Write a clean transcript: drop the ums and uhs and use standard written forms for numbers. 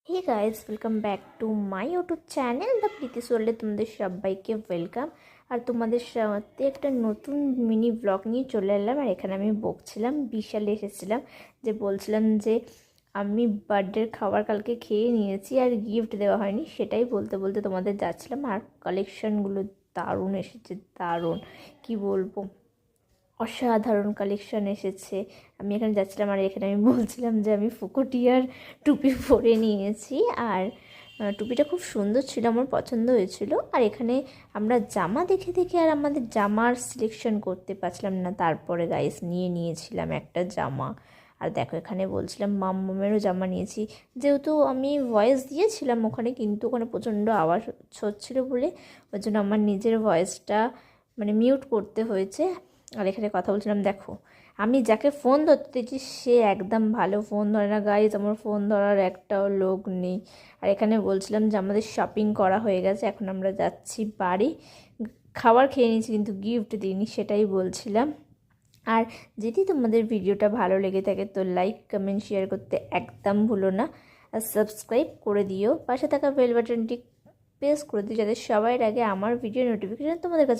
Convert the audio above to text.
Hey guys, welcome back to my YouTube channel the Preeti's ওয়ার্ল্ডে তোমাদের সবাইকে ওয়েলকাম। আর তোমাদের সাথে একটা নতুন মিনি ব্লগ নিয়ে চলে এলাম। আর এখানে আমি বকছিলাম, বিশালে এসেছিলাম, যে বলছিলাম যে আমি বার্থডের খাবার কালকে খেয়ে নিয়েছি আর গিফট দেওয়া হয়নি, সেটাই বলতে বলতে তোমাদের যাচ্ছিলাম। আর কালেকশানগুলো দারুণ এসেছে, দারুণ, কি বলবো, অসাধারণ কালেকশন এসেছে। আমি এখানে যাচ্ছিলাম আর এখানে আমি বলছিলাম যে আমি ফুকুটিয়ার টুপি পরে নিয়েছি। আর টুপিটা খুব সুন্দর ছিল, আমার পছন্দ হয়েছিল। আর এখানে আমরা জামা দেখে দেখে আর আমাদের জামার সিলেকশন করতে পারছিলাম না, তারপরে গাইস নিয়ে নিয়েছিলাম একটা জামা। আর দেখো, এখানে বলছিলাম মাম্মামেরও জামা নিয়েছি, যেহেতু আমি ভয়েস দিয়েছিলাম ওখানে, কিন্তু ওখানে প্রচণ্ড আওয়াজ হচ্ছিলো বলে ওই জন্য আমার নিজের ভয়েসটা মানে মিউট করতে হয়েছে। আর এখানে কথা বলছিলাম, দেখো আমি যাকে ফোন ধরতে দিয়েছি সে একদম ভালো ফোন ধরে না গাইজ, আমার ফোন ধরার একটাও লোক নেই। আর এখানে বলছিলাম যে আমাদের শপিং করা হয়ে গেছে, এখন আমরা যাচ্ছি বাড়ি। খাবার খেয়ে নিয়েছি কিন্তু গিফট দিইনি, সেটাই বলছিলাম। আর যদি তোমাদের ভিডিওটা ভালো লেগে থাকে তো লাইক কমেন্ট শেয়ার করতে একদম ভুলো না। আর সাবস্ক্রাইব করে দিও, পাশে থাকা বেল বাটনটি প্রেস করে দিও, যাতে সবার আগে আমার ভিডিও নোটিফিকেশান তোমাদের কাছে